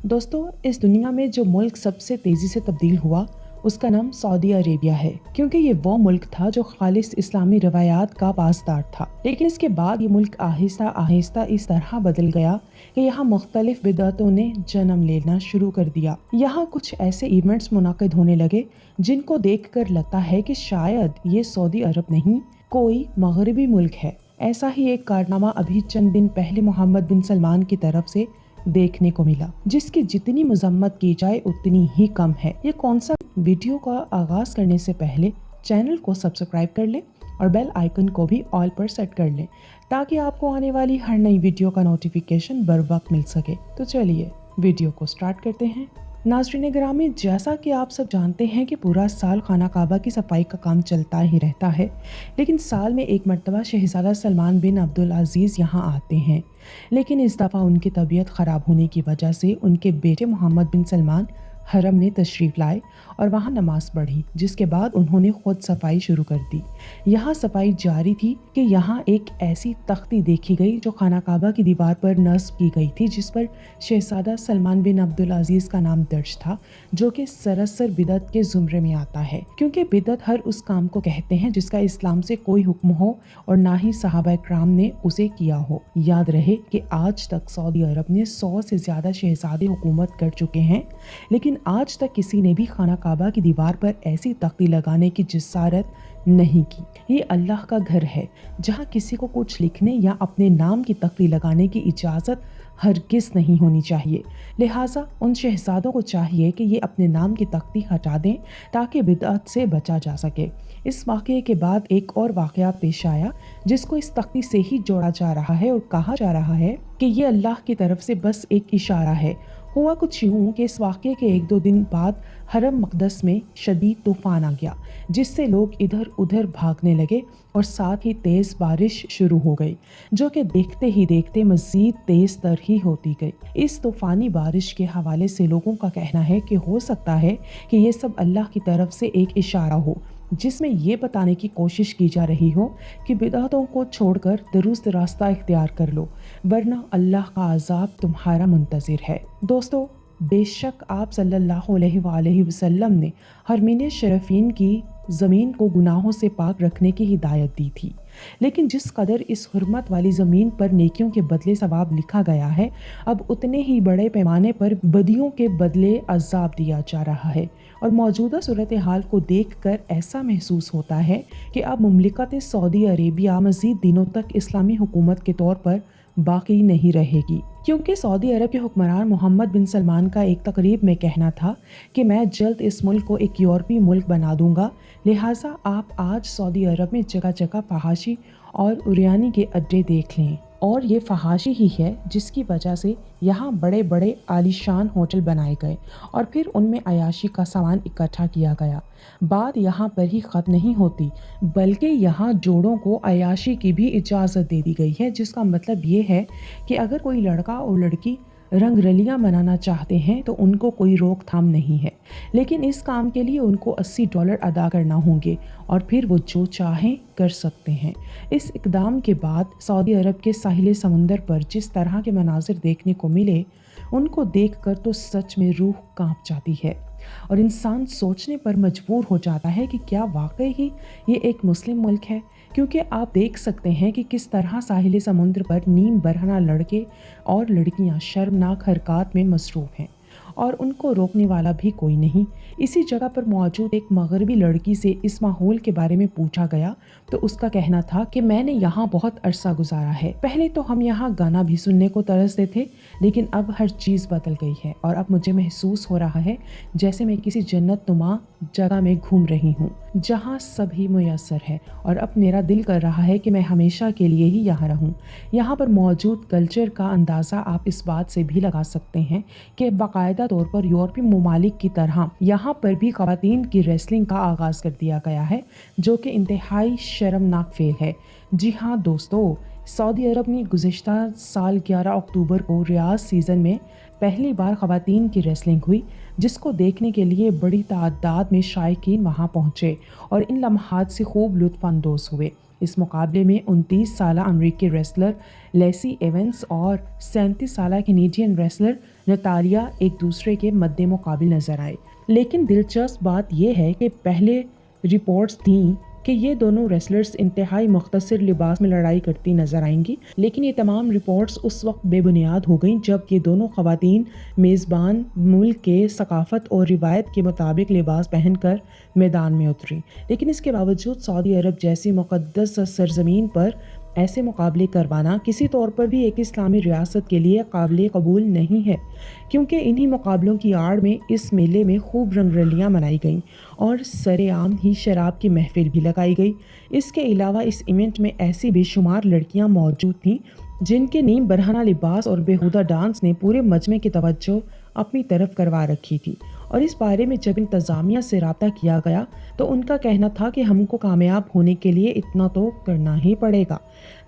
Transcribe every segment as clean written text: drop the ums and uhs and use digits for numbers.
दोस्तों, इस दुनिया में जो मुल्क सबसे तेजी से तब्दील हुआ उसका नाम सऊदी अरेबिया है, क्योंकि ये वो मुल्क था जो खालिस इस्लामी रवायात का पासदार था। लेकिन इसके बाद ये मुल्क आहिस्ता आहिस्ता इस तरह बदल गया कि यहाँ मुख्तलिफ बिदअतों ने जन्म लेना शुरू कर दिया। यहाँ कुछ ऐसे इवेंट्स मुनाकिद होने लगे जिनको देखकर लगता है कि शायद ये सऊदी अरब नहीं, कोई मगरबी मुल्क है। ऐसा ही एक कारनामा अभी चंद दिन पहले मोहम्मद बिन सलमान की तरफ से देखने को मिला, जिसकी जितनी मजम्मत की जाए उतनी ही कम है। ये कौन सा? वीडियो का आगाज करने से पहले चैनल को सब्सक्राइब कर लें और बेल आइकन को भी ऑल पर सेट कर लें, ताकि आपको आने वाली हर नई वीडियो का नोटिफिकेशन बर वक्त मिल सके। तो चलिए वीडियो को स्टार्ट करते हैं। नाज़रीन ग्रामी, जैसा कि आप सब जानते हैं कि पूरा साल खाना काबा की सफाई का काम चलता ही रहता है, लेकिन साल में एक मरतबा शहजादा सलमान बिन अब्दुल अजीज़ यहाँ आते हैं। लेकिन इस दफ़ा उनकी तबीयत ख़राब होने की वजह से उनके बेटे मोहम्मद बिन सलमान हरम में तशरीफ़ लाए और वहाँ नमाज पढ़ी, जिसके बाद उन्होंने खुद सफाई शुरू कर दी। यहाँ सफाई जारी थी कि यहाँ एक ऐसी तख्ती देखी गई जो खाना काबा की दीवार पर नस्ब की गई थी, जिस पर शहजादा सलमान बिन अब्दुल अजीज़ का नाम दर्ज था, जो कि सरासर बिदअत के ज़ुमरे में आता है, क्योंकि बिदअत हर उस काम को कहते हैं जिसका इस्लाम से कोई हुक्म हो और ना ही सहाबा कराम ने उसे किया हो। याद रहे कि आज तक सऊदी अरब ने 100 से ज़्यादा शहजादे हुकूमत कर चुके हैं, लेकिन आज तक किसी ने भी खाना काबा की दीवार पर ऐसी तख्ती लगाने की जिसारत नहीं की। ये अल्लाह का घर है, जहाँ किसी को कुछ लिखने या अपने नाम की तख्ती लगाने की इजाज़त हरगिज़ नहीं होनी चाहिए। लिहाजा उन शहजादों को चाहिए कि ये अपने नाम की तख्ती हटा दें, ताकि बिदअत से बचा जा सके। इस वाक़ये के बाद एक और वाक़या पेश आया, जिसको इस तख्ती से ही जोड़ा जा रहा है और कहा जा रहा है कि ये अल्लाह की तरफ से बस एक इशारा है। हुआ कुछ यूँ कि इस वाक़ये के 1-2 दिन बाद हरम मक़दस में शदीद तूफ़ान आ गया, जिससे लोग इधर उधर भागने लगे और साथ ही तेज़ बारिश शुरू हो गई, जो कि देखते ही देखते मज़ीद तेज़ तर ही होती गई। इस तूफ़ानी बारिश के हवाले से लोगों का कहना है कि हो सकता है कि ये सब अल्लाह की तरफ से एक इशारा हो, जिसमें ये बताने की कोशिश की जा रही हो कि बिदअतों को छोड़कर दुरुस्त रास्ता इख्तियार कर लो, वरना अल्लाह का अज़ाब तुम्हारा मुंतज़िर है। दोस्तों, बेशक आप सल्लल्लाहु अलैहि वसल्लम ने हरमीन शरीफीन की ज़मीन को गुनाहों से पाक रखने की हिदायत दी थी, लेकिन जिस कदर इस हुर्मत वाली ज़मीन पर नेकियों के बदले सवाब लिखा गया है, अब उतने ही बड़े पैमाने पर बदियों के बदले अज़ाब दिया जा रहा है। और मौजूदा सूरत हाल को देखकर ऐसा महसूस होता है कि अब मुमलिकत सऊदी अरेबिया मज़ीद दिनों तक इस्लामी हुकूमत के तौर पर बाकी नहीं रहेगी, क्योंकि सऊदी अरब के हुक्मरान मोहम्मद बिन सलमान का एक तकरीब में कहना था कि मैं जल्द इस मुल्क को एक यूरोपीय मुल्क बना दूंगा। लिहाजा आप आज सऊदी अरब में जगह जगह फहाशी और उरियानी के अड्डे देख लें, और ये फहाशी ही है जिसकी वजह से यहाँ बड़े बड़े आलीशान होटल बनाए गए और फिर उनमें अयाशी का सामान इकट्ठा किया गया। बात यहाँ पर ही ख़त्म नहीं होती, बल्कि यहाँ जोड़ों को अयाशी की भी इजाज़त दे दी गई है, जिसका मतलब ये है कि अगर कोई लड़का और लड़की रंग रलियाँ मनाना चाहते हैं तो उनको कोई रोकथाम नहीं है, लेकिन इस काम के लिए उनको $80 अदा करना होंगे और फिर वो जो चाहें कर सकते हैं। इस इक़दाम के बाद सऊदी अरब के साहिल समुंदर पर जिस तरह के मनाजिर देखने को मिले, उनको देखकर तो सच में रूह कांप जाती है और इंसान सोचने पर मजबूर हो जाता है कि क्या वाकई ही ये एक मुस्लिम मुल्क है, क्योंकि आप देख सकते हैं कि किस तरह साहिल समुद्र पर नीम बरहना लड़के और लड़कियां शर्मनाक हरकत में मसरूफ़ हैं और उनको रोकने वाला भी कोई नहीं। इसी जगह पर मौजूद एक मगरबी लड़की से इस माहौल के बारे में पूछा गया तो उसका कहना था कि मैंने यहाँ बहुत अरसा गुजारा है। पहले तो हम यहाँ गाना भी सुनने को तरसते थे, लेकिन अब हर चीज़ बदल गई है और अब मुझे महसूस हो रहा है जैसे मैं किसी जन्नत नुमा जगह में घूम रही हूँ, जहाँ सभी मुयस्सर है, और अब मेरा दिल कर रहा है कि मैं हमेशा के लिए ही यहाँ रहूँ। यहाँ पर मौजूद कल्चर का अंदाज़ा आप इस बात से भी लगा सकते हैं कि बाकायदा तौर पर यूरोपीय ममालिक की तरह यहाँ पर भी ख़वातीन की रेसलिंग का आगाज़ कर दिया गया है, जो कि इंतहाई शर्मनाक फेल है। जी हाँ दोस्तों, सऊदी अरब में गुज़िश्ता साल 11 अक्टूबर को रियाज सीज़न में पहली बार ख़वातीन की रेसलिंग हुई, जिसको देखने के लिए बड़ी तादाद में शायकीन वहाँ पहुँचे और इन लम्हात से खूब लुत्फ़ अंदोज़ हुए। اس مقابلے میں 29 سالہ امریکی ریسلر لیسی ایونز اور 37 سالہ کینیڈین ریسلر نتالیا ایک دوسرے کے مد مقابل نظر آئے، لیکن دلچسپ بات یہ ہے کہ پہلے رپورٹس تھیں کہ یہ دونوں ریسلرز انتہائی مختصر لباس میں لڑائی کرتی نظر آئیں گی، لیکن یہ تمام رپورٹس اس وقت بے بنیاد ہو گئیں جب یہ دونوں خواتین میزبان ملک کے ثقافت اور روایت کے مطابق لباس پہن کر میدان میں اتری۔ لیکن اس کے باوجود سعودی عرب جیسی مقدس سرزمین پر ایسے مقابلے کروانا کسی طور پر بھی ایک اسلامی ریاست کے لیے قابل قبول نہیں ہے، کیونکہ انہی مقابلوں کی آڑ میں اس میلے میں خوب رنگ رلیاں منائی گئیں اور سرے عام ہی شراب کی محفل بھی لگائی گئی۔ اس کے علاوہ اس ایونٹ میں ایسی بے شمار لڑکیاں موجود تھیں جن کے نیم برہنہ لباس اور بیہودہ ڈانس نے پورے مجمع کی توجہ اپنی طرف کروا رکھی تھی، اور اس بارے میں جب انتظامیہ سے رابطہ کیا گیا تو ان کا کہنا تھا کہ ہم کو کامیاب ہونے کے لیے اتنا تو کرنا ہی پڑے گا۔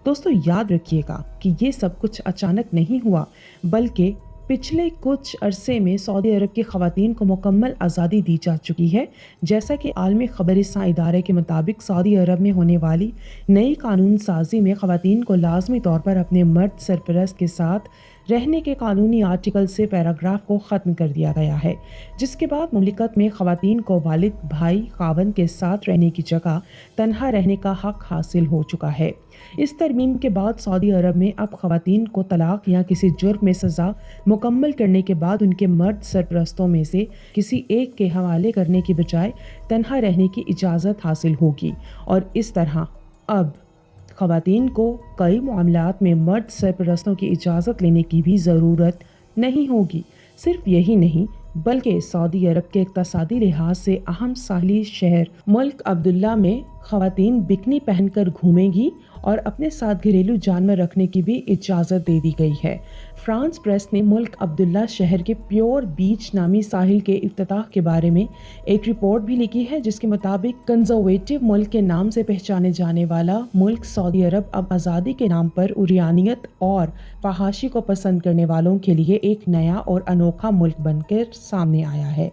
دوستو یاد رکھیے گا کہ یہ سب کچھ اچانک نہیں ہوا، بلکہ پچھلے کچھ عرصے میں سعودی عرب کی خواتین کو مکمل آزادی دی جا چکی ہے، جیسا کہ عالمی خبررساں ادارے کے مطابق سعودی عرب میں ہونے والی نئی قانون سازی میں خواتین کو لازمی طور پر اپنے مرد سرپرست کے ساتھ رہنے کے قانونی آرٹیکل سے پیراگراف کو ختم کر دیا گیا ہے، جس کے بعد مملکت میں خواتین کو والد، بھائی، خاوند کے ساتھ رہنے کی جگہ تنہا رہنے کا حق حاصل ہو چکا ہے۔ اس ترمیم کے بعد سعودی عرب میں اب خواتین کو طلاق یا کسی جرم میں سزا مکمل کرنے کے بعد ان کے مرد سرپرستوں میں سے کسی ایک کے حوالے کرنے کی بجائے تنہا رہنے کی اجازت حاصل ہوگی، اور اس طرح اب خواتین کو کئی معاملات میں مرد سرپرستوں کی اجازت لینے کی بھی ضرورت نہیں ہوگی۔ صرف یہی نہیں بلکہ سعودی عرب کے اقتصادی لحاظ سے اہم ساحلی شہر ملک عبداللہ میں خواتین بکنی پہن کر گھومیں گی اور اپنے ساتھ گھریلو جانور رکھنے کی بھی اجازت دے دی گئی ہے۔ فرانس پریس نے ملک عبداللہ شہر کے پیور بیچ نامی ساحل کے افتتاح کے بارے میں ایک رپورٹ بھی لکھی ہے، جس کے مطابق کنزرویٹو ملک کے نام سے پہچانے جانے والا ملک سعودی عرب اب آزادی کے نام پر عریانیت اور فحاشی کو پسند کرنے والوں کے لیے ایک نیا اور انوکھا ملک بن کر سامنے آیا ہے۔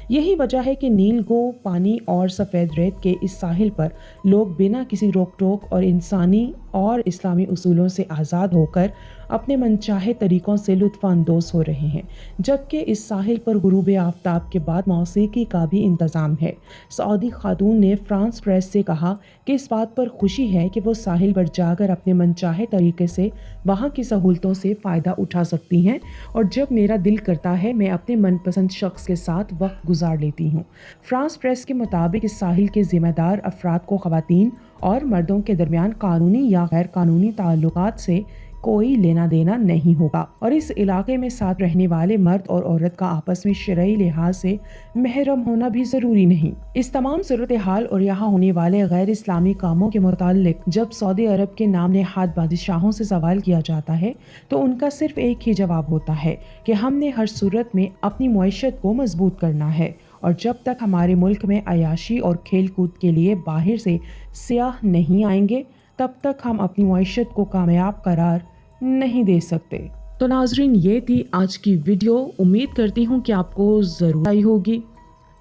یہی وجہ ہے کہ نیل گو پانی اور سفید ریت کے اس ساحل پر لوگ بنا کسی روک ٹوک اور انسانی اور اسلامی اصولوں سے آزاد ہو کر اپنے منچاہے طریقوں سے لطف اندوز ہو رہے ہیں، جبکہ اس ساحل پر غروب آفتاب کے بعد موسیقی کا بھی انتظام ہے۔ سعودی خاتون نے فرانس پریس سے کہا کہ اس بات پر خوشی ہے کہ وہ ساحل پر جا کر اپنے منچاہے طریقے سے وہاں کی سہولتوں سے فائدہ اٹھا سکتی ہیں، اور جب میرا دل کرتا ہے میں اپنے من پسند شخص کے ساتھ وقت گزار لیتی ہوں۔ فرانس پریس کے مطابق اس ساحل کے ذمہ دار افراد کو خواتین اور مردوں کے درمیان قانونی یا غیر قانونی تعلقات سے کوئی لینا دینا نہیں ہوگا، اور اس علاقے میں ساتھ رہنے والے مرد اور عورت کا آپس میں شرعی لحاظ سے محرم ہونا بھی ضروری نہیں۔ اس تمام صورتحال اور یہاں ہونے والے غیر اسلامی کاموں کے متعلق جب سعودی عرب کے نام نہاد بادشاہوں سے سوال کیا جاتا ہے تو ان کا صرف ایک ہی جواب ہوتا ہے کہ ہم نے ہر صورت میں اپنی معیشت کو مضبوط کرنا ہے، اور جب تک ہمارے ملک میں عیاشی اور کھیل کود کے لیے باہر سے سیاح نہیں آئیں گے تب تک ہم اپنی معیشت کو کامیاب قرار نہیں دے سکتے۔ تو ناظرین، یہ تھی آج کی ویڈیو، امید کرتی ہوں کہ آپ کو ضرور آئی ہوگی۔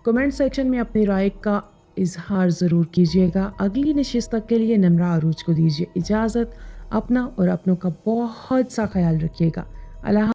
کمنٹ سیکشن میں اپنی رائے کا اظہار ضرور کیجیے گا۔ اگلی نشست تک کے لیے نمرہ عروج کو دیجیے اجازت۔ اپنا اور اپنوں کا بہت سا خیال رکھیے گا۔ اللہ